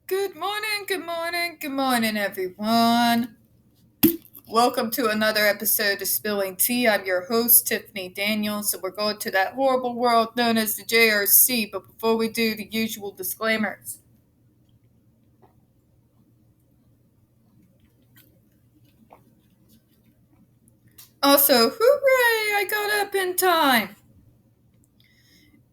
Good morning, good morning, good morning, everyone. Welcome to another episode of Spilling Tea. I'm your host, Tiffany Daniels, and we're going to that horrible world known as the JRC. But before we do, the usual disclaimers. Also, hooray, I got up in time.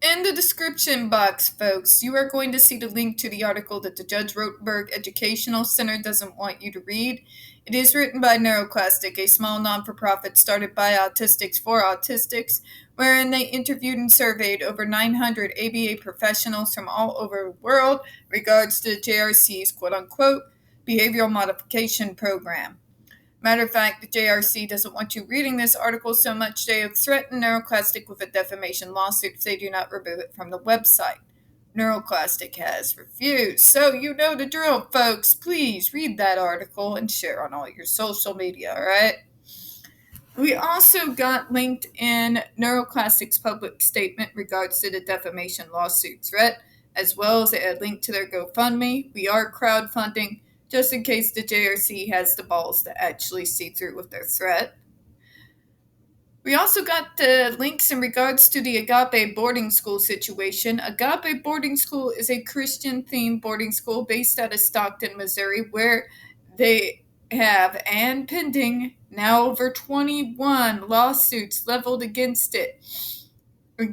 In the description box, folks, you are going to see the link to the article that the Judge Rotenberg Educational Center doesn't want you to read. It is written by NeuroClastic, a small non-for-profit started by autistics for autistics, wherein they interviewed and surveyed over 900 ABA professionals from all over the world regards to the JRC's quote-unquote behavioral modification program. Matter of fact, the JRC doesn't want you reading this article so much they have threatened NeuroClastic with a defamation lawsuit if they do not remove it from the website. NeuroClastic has refused. So you know the drill, folks. Please read that article and share on all your social media, alright? We also got linked in NeuroClastic's public statement regards to the defamation lawsuit threat, as well as a link to their GoFundMe. We are crowdfunding just in case the JRC has the balls to actually see through with their threat. We also got the links in regards to the Agape boarding school situation. Agape boarding school is a Christian-themed boarding school based out of Stockton, Missouri, where they have, and pending, now over 21 lawsuits leveled against it, by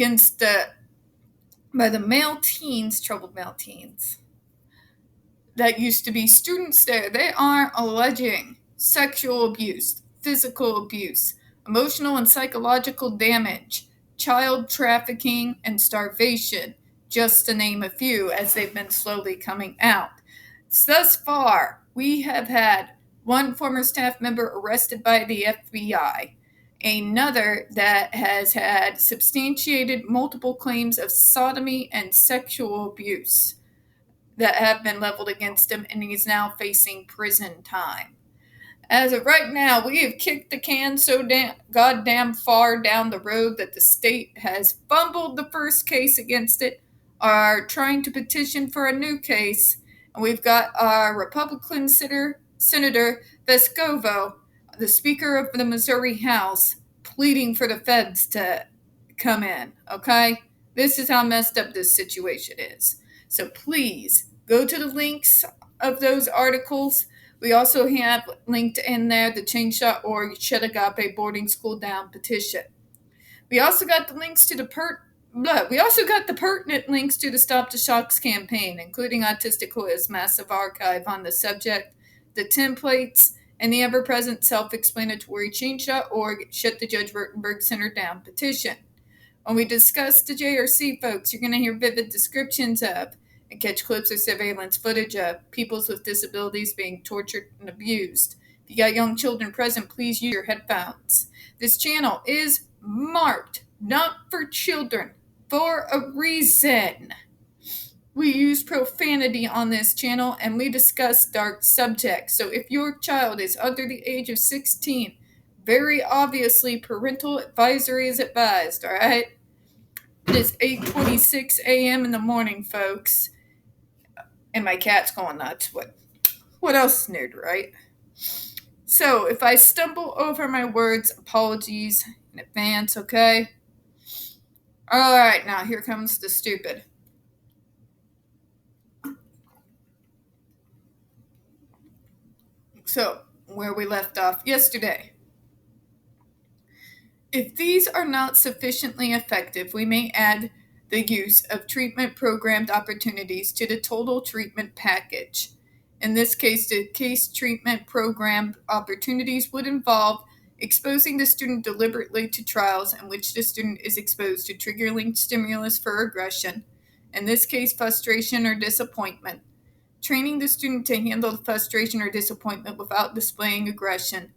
the troubled male teens that used to be students there. They are alleging sexual abuse, physical abuse, emotional and psychological damage, child trafficking, and starvation, just to name a few, as they've been slowly coming out. Thus far, we have had one former staff member arrested by the FBI, another that has had substantiated multiple claims of sodomy and sexual abuse that have been leveled against him, and he's now facing prison time. As of right now, we have kicked the can so goddamn far down the road that the state has fumbled the first case against it, are trying to petition for a new case, and we've got our Republican Senator Vescovo, the Speaker of the Missouri House, pleading for the feds to come in, okay? This is how messed up this situation is. So please, go to the links of those articles. We also have linked in there the Change.org Shut Agape Boarding School Down petition. We also got the links to the pertinent links to the Stop the Shocks campaign, including Autistica's massive archive on the subject, the templates, and the ever-present self-explanatory Change.org Shut the Judge Rotenberg Center Down petition. When we discuss the JRC, folks, you're going to hear vivid descriptions of and catch clips or surveillance footage of peoples with disabilities being tortured and abused. If you got young children present, please use your headphones. This channel is marked not for children for a reason. We use profanity on this channel and we discuss dark subjects. So if your child is under the age of 16, very obviously parental advisory is advised, alright? It is 8:26 a.m. in the morning, folks. And my cat's going nuts. What else is new, right? So, if I stumble over my words, apologies in advance, okay? Alright, now here comes the stupid. So, where we left off yesterday. If these are not sufficiently effective, we may add the use of treatment programmed opportunities to the total treatment package. In this case, the case treatment program opportunities would involve exposing the student deliberately to trials in which the student is exposed to triggering stimulus for aggression, in this case, frustration or disappointment, training the student to handle the frustration or disappointment without displaying aggression,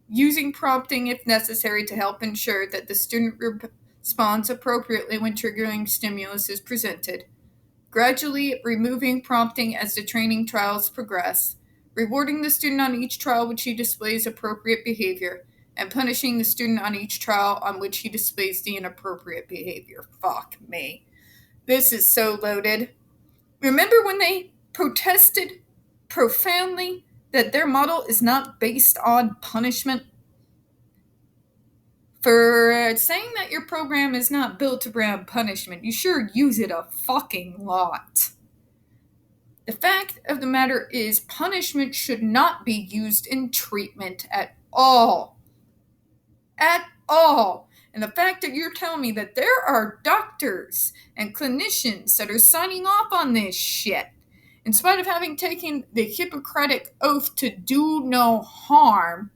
using prompting if necessary to help ensure that the student responds appropriately when triggering stimulus is presented, gradually removing prompting as the training trials progress, rewarding the student on each trial which he displays appropriate behavior, and punishing the student on each trial on which he displays the inappropriate behavior. Fuck me. This is so loaded. Remember when they protested profoundly that their model is not based on punishment. For saying that your program is not built around punishment, you sure use it a fucking lot. The fact of the matter is, punishment should not be used in treatment at all. At all. And the fact that you're telling me that there are doctors and clinicians that are signing off on this shit, in spite of having taken the Hippocratic oath to do no harm,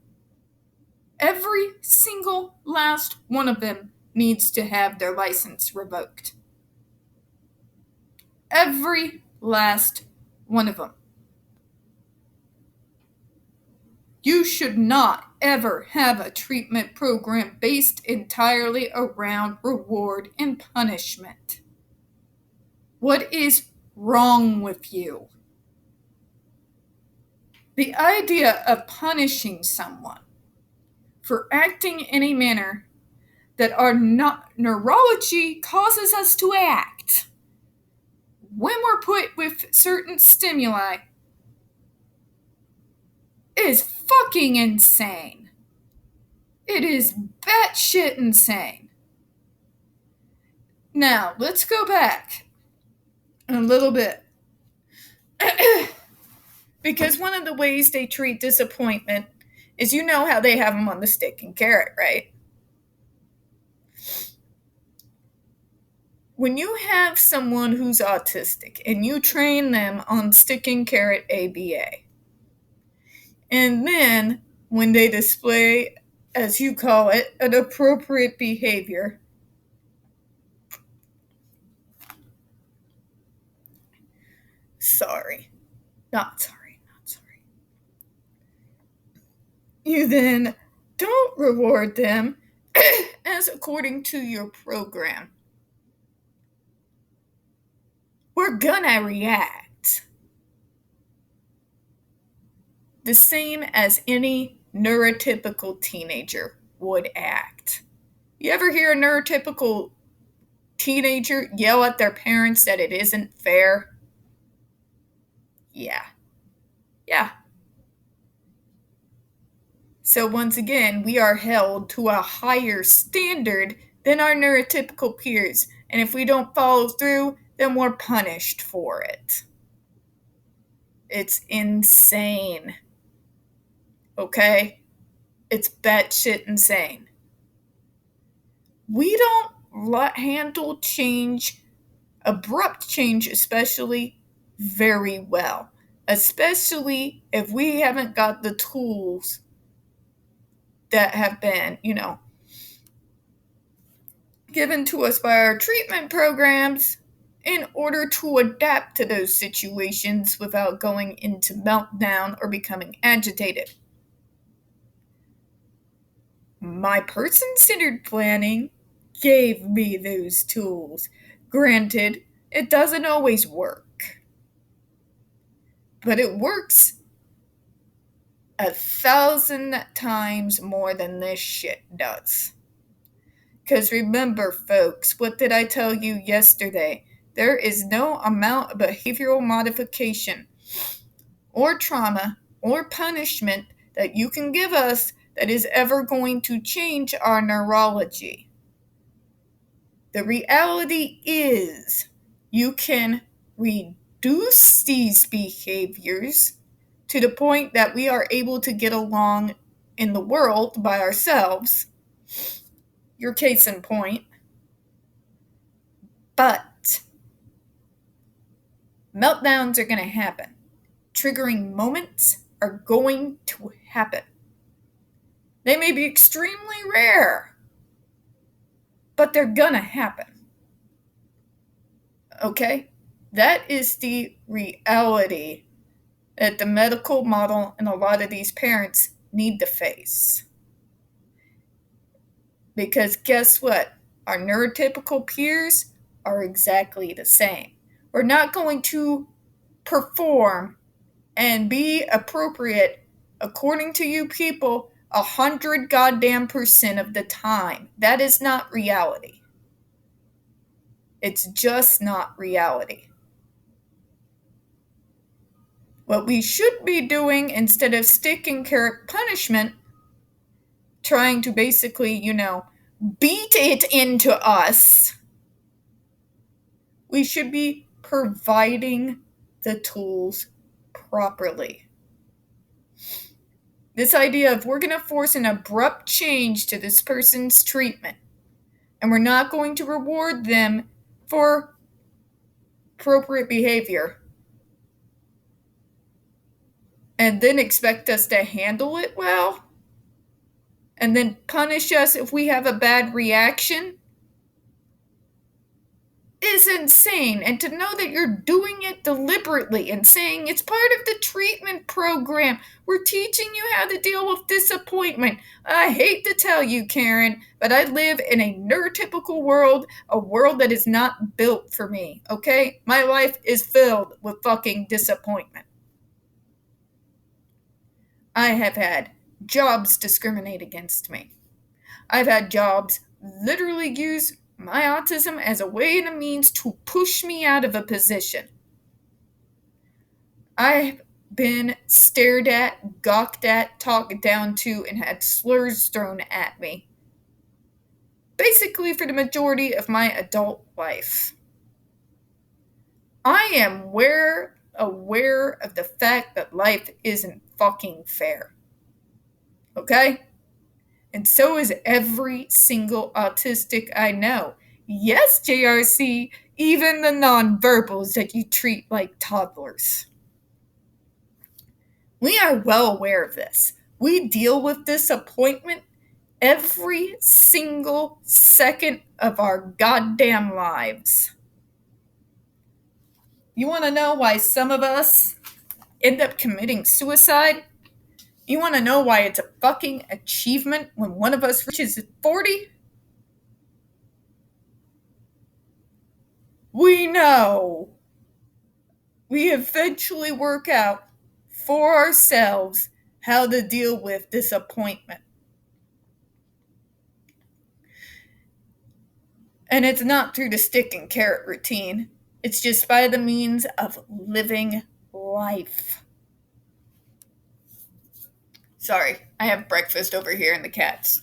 every single last one of them needs to have their license revoked. Every last one of them. You should not ever have a treatment program based entirely around reward and punishment. What is wrong with you? The idea of punishing someone for acting in a manner that our neurology causes us to act when we're put with certain stimuli is fucking insane. It is batshit insane. Now, let's go back a little bit. Because one of the ways they treat disappointment is, you know how they have them on the stick and carrot, right? When you have someone who's autistic and you train them on stick and carrot ABA, and then when they display, as you call it, an appropriate behavior, not sorry. You then don't reward them as according to your program. We're gonna react the same as any neurotypical teenager would act. You ever hear a neurotypical teenager yell at their parents that it isn't fair? Yeah. So once again, we are held to a higher standard than our neurotypical peers. And if we don't follow through, then we're punished for it. It's insane. Okay? It's batshit insane. We don't handle change, abrupt change especially, very well. Especially if we haven't got the tools that have been, given to us by our treatment programs in order to adapt to those situations without going into meltdown or becoming agitated. My person-centered planning gave me those tools. Granted, it doesn't always work, but it works 1,000 times more than this shit does. Because remember, folks, what did I tell you yesterday? There is no amount of behavioral modification or trauma or punishment that you can give us that is ever going to change our neurology. The reality is you can reduce these behaviors to the point that we are able to get along in the world by ourselves. Your case in point. But meltdowns are going to happen. Triggering moments are going to happen. They may be extremely rare, but they're going to happen. Okay? That is the reality that the medical model and a lot of these parents need to face. Because guess what? Our neurotypical peers are exactly the same. We're not going to perform and be appropriate according to you people 100 goddamn % of the time. That is not reality. It's just not reality. What we should be doing, instead of stick and carrot punishment, trying to basically, beat it into us, we should be providing the tools properly. This idea of we're going to force an abrupt change to this person's treatment, and we're not going to reward them for appropriate behavior, and then expect us to handle it well, and then punish us if we have a bad reaction, is insane. And to know that you're doing it deliberately and saying it's part of the treatment program, we're teaching you how to deal with disappointment. I hate to tell you, Karen, but I live in a neurotypical world, a world that is not built for me, okay? My life is filled with fucking disappointment. I have had jobs discriminate against me. I've had jobs literally use my autism as a way and a means to push me out of a position. I've been stared at, gawked at, talked down to, and had slurs thrown at me. Basically for the majority of my adult life. I am aware of the fact that life isn't fucking fair. Okay? And so is every single autistic I know. Yes, JRC, even the nonverbals that you treat like toddlers. We are well aware of this. We deal with disappointment every single second of our goddamn lives. You want to know why some of us end up committing suicide? You want to know why it's a fucking achievement when one of us reaches 40? We know. We eventually work out for ourselves how to deal with disappointment. And it's not through the stick and carrot routine. It's just by the means of living life. Sorry, I have breakfast over here and the cat's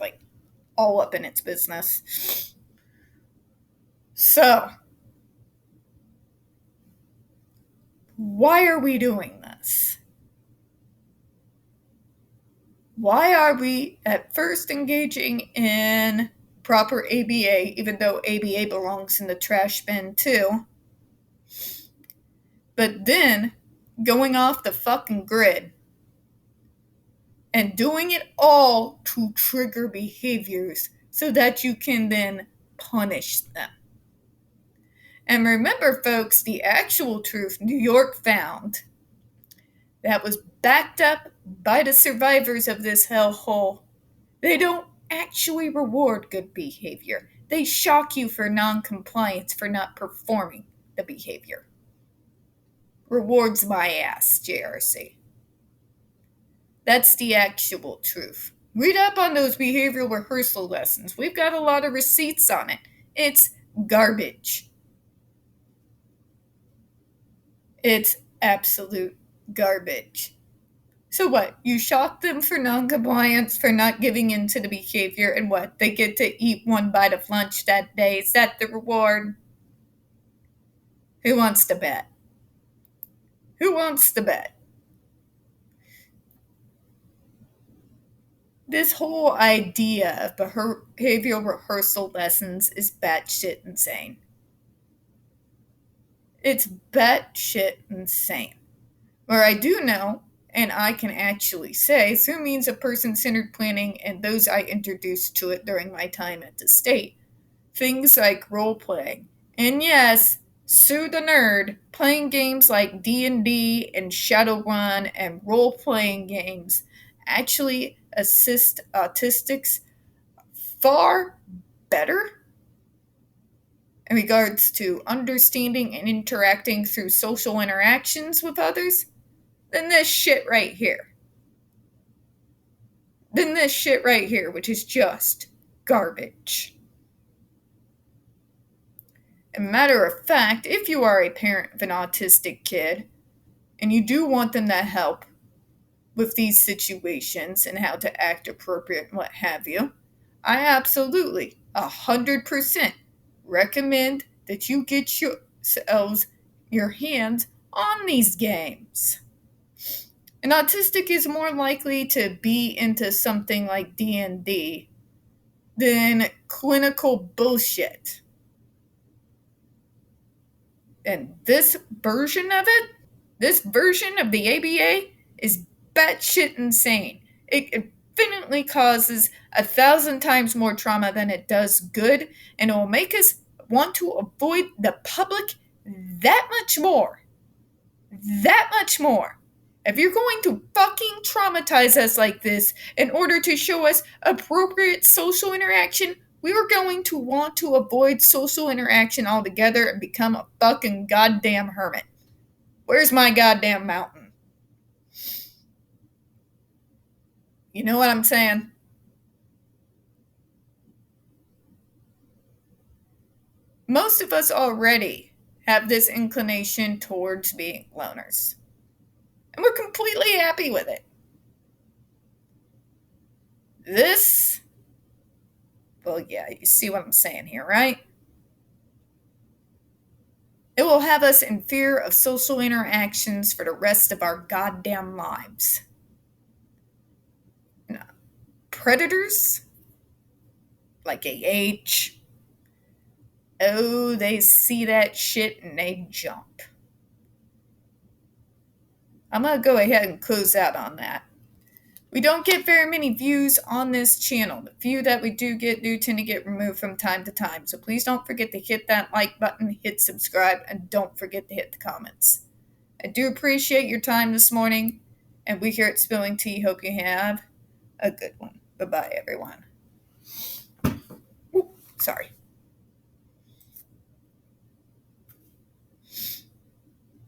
all up in its business. So, why are we doing this? Why are we at first engaging in proper ABA, even though ABA belongs in the trash bin too, but then going off the fucking grid and doing it all to trigger behaviors so that you can then punish them? And remember, folks, the actual truth New York found that was backed up by the survivors of this hellhole. They don't actually reward good behavior. They shock you for non-compliance, for not performing the behavior. Rewards my ass, JRC. That's the actual truth. Read up on those behavioral rehearsal lessons. We've got a lot of receipts on it. It's garbage. It's absolute garbage. So what? You shock them for non-compliance, for not giving in to the behavior, and what? They get to eat one bite of lunch that day. Is that the reward? Who wants to bet? Who wants to bet? This whole idea of behavioral rehearsal lessons is batshit insane. It's batshit insane. Where I do know, and I can actually say, through means of person-centered planning and those I introduced to it during my time at the state, things like role-playing. And yes, sue the nerd, playing games like D&D and Shadowrun and role-playing games actually assist autistics far better in regards to understanding and interacting through social interactions with others than this shit right here. Which is just garbage. And matter of fact, if you are a parent of an autistic kid, and you do want them to help with these situations and how to act appropriate and what have you, I absolutely 100% recommend that you get your hands on these games. An autistic is more likely to be into something like D&D than clinical bullshit. And this version of it, this version of the ABA is batshit insane. It infinitely causes 1,000 times more trauma than it does good, and it will make us want to avoid the public that much more. That much more. If you're going to fucking traumatize us like this in order to show us appropriate social interaction, we are going to want to avoid social interaction altogether and become a fucking goddamn hermit. Where's my goddamn mountain? You know what I'm saying? Most of us already have this inclination towards being loners. And we're completely happy with it. This, well, yeah, you see what I'm saying here, right? It will have us in fear of social interactions for the rest of our goddamn lives. Predators, like AH, oh, they see that shit and they jump. I'm going to go ahead and close out on that. We don't get very many views on this channel. The few that we do tend to get removed from time to time. So please don't forget to hit that like button, hit subscribe, and don't forget to hit the comments. I do appreciate your time this morning, and we here at Spilling Tea hope you have a good one. Bye-bye, everyone.